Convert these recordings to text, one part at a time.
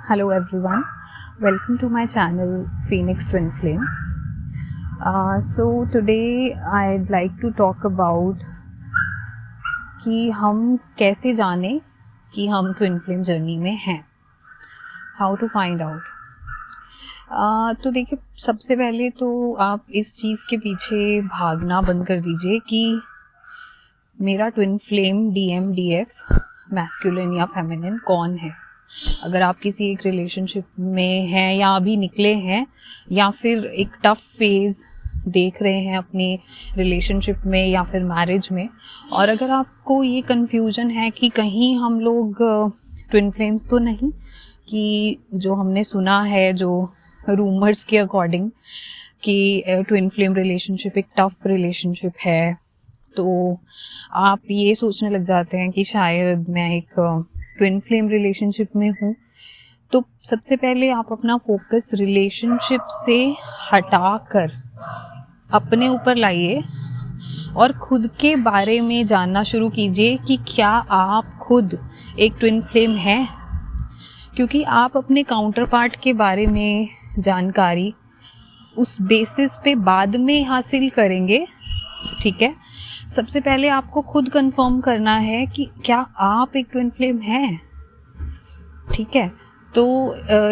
Hello everyone, welcome to my channel Phoenix Twin Flame. So today I'd like to talk about कि हम कैसे जाने कि हम ट्विन फ्लेम जर्नी में हैं, हाउ टू फाइंड आउट। तो देखिए, सबसे पहले तो आप इस चीज़ के पीछे भागना बंद कर दीजिए कि मेरा ट्विन फ्लेम DMDF मैस्कुलिन या फेमिनिन कौन है। अगर आप किसी एक रिलेशनशिप में हैं या अभी निकले हैं या फिर एक टफ फेज़ देख रहे हैं अपनी रिलेशनशिप में या फिर मैरिज में, और अगर आपको ये कन्फ्यूजन है कि कहीं हम लोग ट्विन फ्लेम्स तो नहीं, कि जो हमने सुना है जो रूमर्स के अकॉर्डिंग कि ट्विन फ्लेम रिलेशनशिप एक टफ रिलेशनशिप है, तो आप ये सोचने लग जाते हैं कि शायद मैं एक ट्विन फ्लेम रिलेशनशिप में हूँ। तो सबसे पहले आप अपना फोकस रिलेशनशिप से हटाकर अपने ऊपर लाइए और खुद के बारे में जानना शुरू कीजिए कि क्या आप खुद एक ट्विन फ्लेम हैं। क्योंकि आप अपने काउंटर पार्ट के बारे में जानकारी उस बेसिस पे बाद में हासिल करेंगे, ठीक है। सबसे पहले आपको खुद कंफर्म करना है कि क्या आप एक ट्विन फ्लेम हैं, ठीक है। तो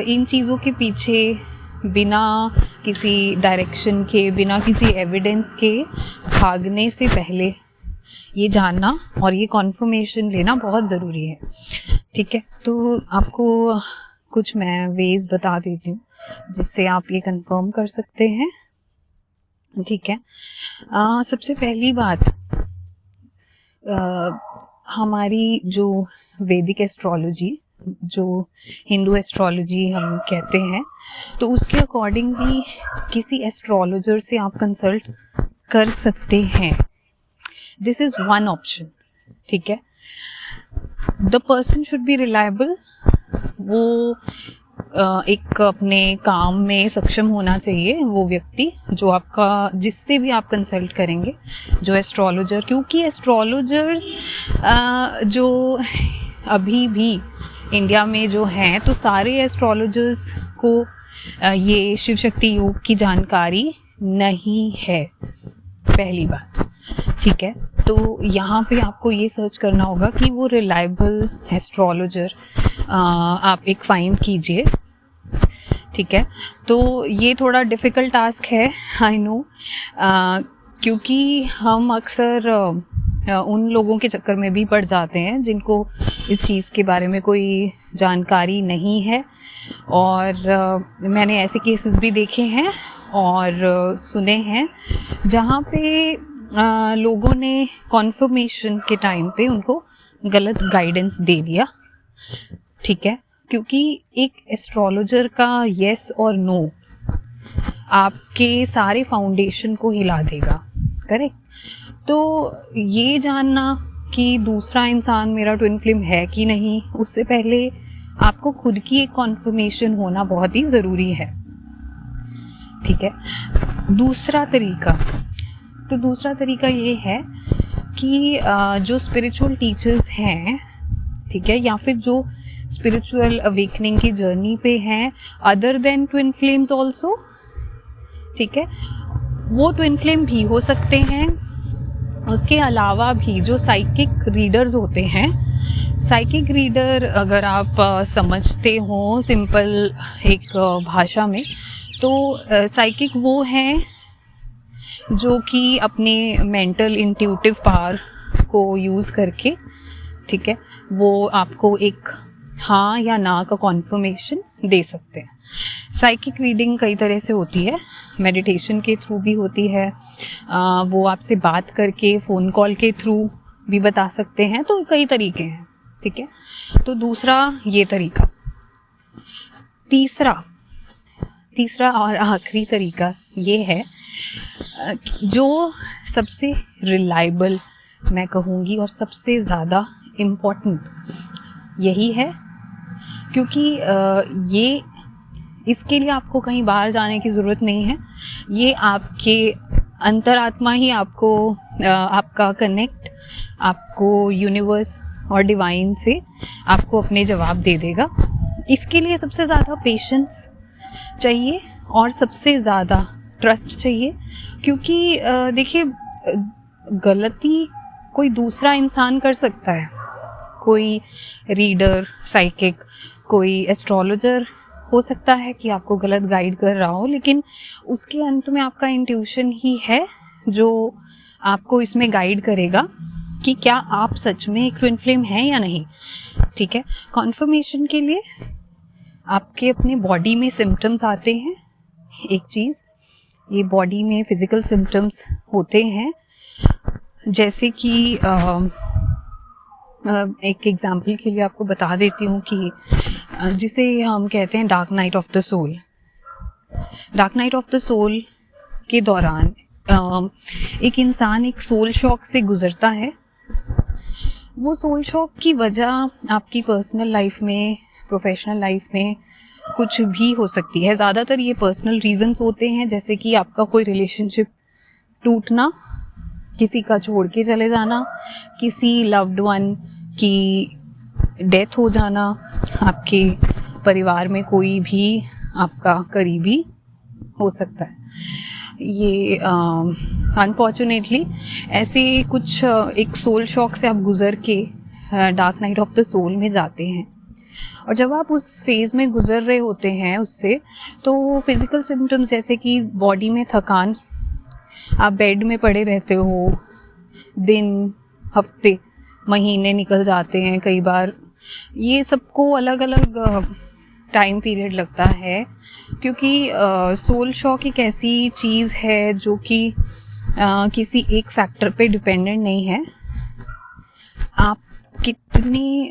इन चीज़ों के पीछे बिना किसी डायरेक्शन के, बिना किसी एविडेंस के भागने से पहले ये जानना और ये कॉन्फर्मेशन लेना बहुत ज़रूरी है, ठीक है। तो आपको कुछ मैं वेज बता देती हूँ जिससे आप ये कंफर्म कर सकते हैं, ठीक है। सबसे पहली बात, हमारी जो वैदिक एस्ट्रोलॉजी, जो हिंदू एस्ट्रोलॉजी हम कहते हैं, तो उसके अकॉर्डिंगली किसी एस्ट्रोलॉजर से आप कंसल्ट कर सकते हैं। दिस इज़ वन ऑप्शन, ठीक है। The person should be reliable, वो एक अपने काम में सक्षम होना चाहिए वो व्यक्ति जो आपका, जिससे भी आप कंसल्ट करेंगे, जो एस्ट्रोलॉजर। क्योंकि एस्ट्रोलॉजर्स जो अभी भी इंडिया में जो हैं, तो सारे एस्ट्रोलॉजर्स को ये शिव शक्ति योग की जानकारी नहीं है, पहली बात, ठीक है। तो यहाँ पे आपको ये सर्च करना होगा कि वो रिलायबल एस्ट्रोलॉजर आप एक फाइंड कीजिए, ठीक है। तो ये थोड़ा डिफ़िकल्ट टास्क है, आई नो, क्योंकि हम अक्सर उन लोगों के चक्कर में भी पड़ जाते हैं जिनको इस चीज़ के बारे में कोई जानकारी नहीं है। और मैंने ऐसे केसेस भी देखे हैं और सुने हैं जहाँ पे लोगों ने कॉन्फर्मेशन के टाइम पे उनको गलत गाइडेंस दे दिया, ठीक है। क्योंकि एक एस्ट्रोलॉजर का येस और नो आपके सारे फाउंडेशन को हिला देगा, करेक्ट। तो ये जानना कि दूसरा इंसान मेरा ट्विन फ्लेम है कि नहीं, उससे पहले आपको खुद की एक कॉन्फर्मेशन होना बहुत ही ज़रूरी है, ठीक है। दूसरा तरीका ये है कि जो स्पिरिचुअल टीचर्स हैं, ठीक है, या फिर जो स्पिरिचुअल अवेकनिंग की जर्नी पे हैं, other than twin flames also, ठीक है, वो ट्विन फ्लेम भी हो सकते हैं। उसके अलावा भी जो साइकिक रीडर्स होते हैं, साइकिक रीडर अगर आप समझते हो सिंपल एक भाषा में, तो साइकिक वो हैं जो कि अपने मेंटल इंट्यूटिव पावर को यूज़ करके, ठीक है, वो आपको एक हाँ या ना का कॉन्फर्मेशन दे सकते हैं। साइकिक रीडिंग कई तरह से होती है, मेडिटेशन के थ्रू भी होती है, वो आपसे बात करके फ़ोन कॉल के थ्रू भी बता सकते हैं, तो कई तरीके हैं, ठीक है। तो दूसरा ये तरीका। तीसरा और आखिरी तरीका ये है, जो सबसे रिलायबल मैं कहूँगी और सबसे ज़्यादा इम्पोर्टेंट यही है, क्योंकि ये, इसके लिए आपको कहीं बाहर जाने की ज़रूरत नहीं है। ये आपके अंतरात्मा ही आपको आपका कनेक्ट आपको यूनिवर्स और डिवाइन से आपको अपने जवाब दे देगा। इसके लिए सबसे ज़्यादा पेशेंस चाहिए और सबसे ज़्यादा ट्रस्ट चाहिए, क्योंकि देखिए गलती कोई दूसरा इंसान कर सकता है, कोई रीडर, साइकिक, कोई एस्ट्रोलॉजर हो सकता है कि आपको गलत गाइड कर रहा हो, लेकिन उसके अंत में आपका इंट्यूशन ही है जो आपको इसमें गाइड करेगा कि क्या आप सच में एक ट्विन फ्लेम हैं या नहीं। ठीक है, कॉन्फर्मेशन के लिए आपके अपने बॉडी में सिम्टम्स आते हैं। एक चीज़, ये बॉडी में फिज़िकल सिम्टम्स होते हैं, जैसे कि एक एग्जांपल के लिए आपको बता देती हूँ कि जिसे हम कहते हैं dark night of the soul. Dark night of the soul के दौरान एक इंसान एक सोल शॉक से गुज़रता है। वो सोल शॉक की वजह आपकी पर्सनल लाइफ में, प्रोफेशनल लाइफ में कुछ भी हो सकती है। ज़्यादातर ये पर्सनल रीजंस होते हैं, जैसे कि आपका कोई रिलेशनशिप टूटना, किसी का छोड़ के चले जाना, किसी लव्ड वन की डेथ हो जाना, आपके परिवार में कोई भी आपका करीबी हो सकता है। ये अनफॉर्चुनेटली ऐसे कुछ एक सोल शॉक से आप गुज़र के dark night of the soul में जाते हैं। और जब आप उस फेज़ में गुज़र रहे होते हैं उससे, तो फिज़िकल सिम्टम्स जैसे कि बॉडी में थकान, आप बेड में पड़े रहते हो, दिन, हफ्ते, महीने निकल जाते हैं कई बार। ये सबको अलग अलग टाइम पीरियड लगता है, क्योंकि सोल शॉक एक ऐसी चीज़ है जो कि किसी एक फैक्टर पे डिपेंडेंट नहीं है। आप कितने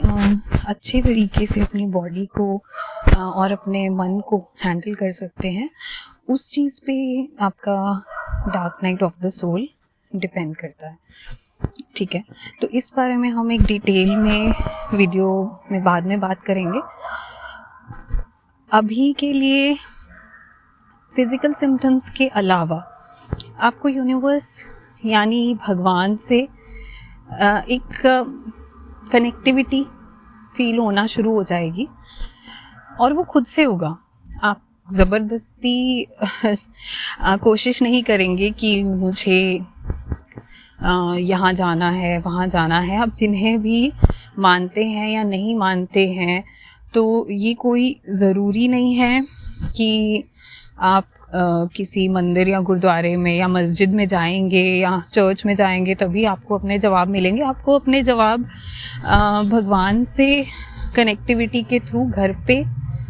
अच्छे तरीके से अपनी बॉडी को और अपने मन को हैंडल कर सकते हैं, उस चीज़ पे आपका dark night of the soul depend करता है। ठीक है, तो इस बारे में हम एक डिटेल में वीडियो में बाद में बात करेंगे। अभी के लिए फिज़िकल सिम्टम्स के अलावा आपको यूनिवर्स यानी भगवान से एक कनेक्टिविटी फील होना शुरू हो जाएगी, और वो खुद से होगा। आप ज़बरदस्ती कोशिश नहीं करेंगे कि मुझे यहाँ जाना है, वहाँ जाना है। आप जिन्हें भी मानते हैं या नहीं मानते हैं, तो ये कोई ज़रूरी नहीं है कि आप किसी मंदिर या गुरुद्वारे में या मस्जिद में जाएंगे या चर्च में जाएंगे तभी आपको अपने जवाब मिलेंगे। आपको अपने जवाब भगवान से कनेक्टिविटी के थ्रू, घर पे,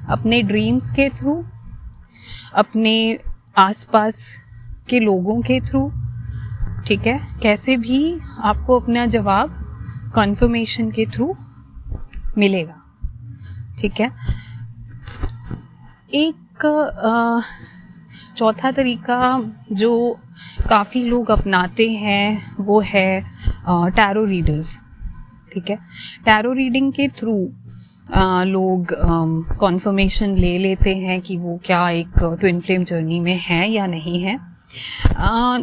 अपने ड्रीम्स के थ्रू, अपने आसपास के लोगों के थ्रू, ठीक है, कैसे भी आपको अपना जवाब कन्फर्मेशन के थ्रू मिलेगा। ठीक है, एक चौथा तरीका जो काफ़ी लोग अपनाते हैं वो है टैरो रीडर्स। ठीक है, टैरो रीडिंग के थ्रू लोग कॉन्फर्मेशन ले लेते हैं कि वो क्या एक ट्विन फ्लेम जर्नी में है या नहीं है।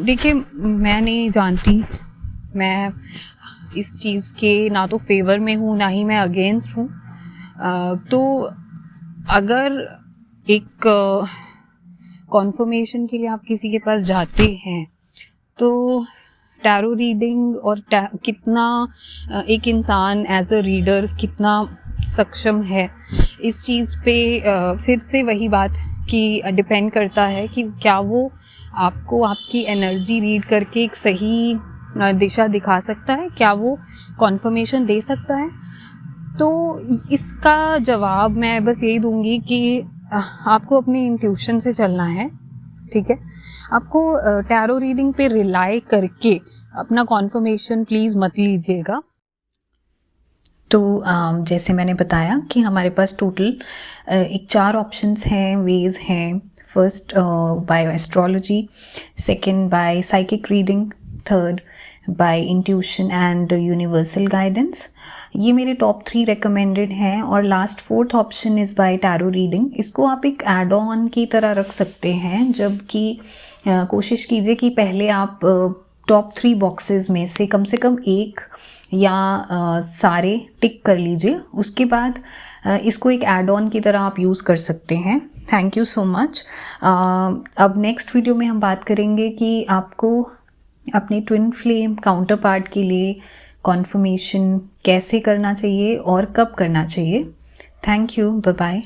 देखिए, मैं नहीं जानती, मैं इस चीज़ के ना तो फेवर में हूँ ना ही मैं अगेंस्ट हूँ। तो अगर एक कॉन्फर्मेशन के लिए आप किसी के पास जाते हैं तो टैरो रीडिंग और कितना एक इंसान एज अ रीडर कितना सक्षम है, इस चीज़ पे फिर से वही बात कि डिपेंड करता है कि क्या वो आपको आपकी एनर्जी रीड करके एक सही दिशा दिखा सकता है, क्या वो कॉन्फर्मेशन दे सकता है। तो इसका जवाब मैं बस यही दूंगी कि आपको अपनी इंट्यूशन से चलना है। ठीक है, आपको टैरो रीडिंग पे रिलाई करके अपना कॉन्फर्मेशन प्लीज़ मत लीजिएगा। तो जैसे मैंने बताया कि हमारे पास टोटल एक 4 ऑप्शंस हैं, वेज हैं। First by astrology, second by psychic reading, third by intuition and universal guidance. ये मेरे टॉप 3 रिकमेंडेड हैं। और last 4th option is by tarot reading. इसको आप एक एड ऑन की तरह रख सकते हैं, जबकि कोशिश कीजिए कि पहले आप टॉप 3 बॉक्सेस में से कम एक या सारे टिक कर लीजिए। उसके बाद इसको एक ऐड ऑन की तरह आप यूज़ कर सकते हैं। Thank you so much. अब नेक्स्ट वीडियो में हम बात करेंगे कि आपको अपने ट्विन फ्लेम काउंटर पार्ट के लिए कॉन्फर्मेशन कैसे करना चाहिए और कब करना चाहिए। Thank you, bye bye.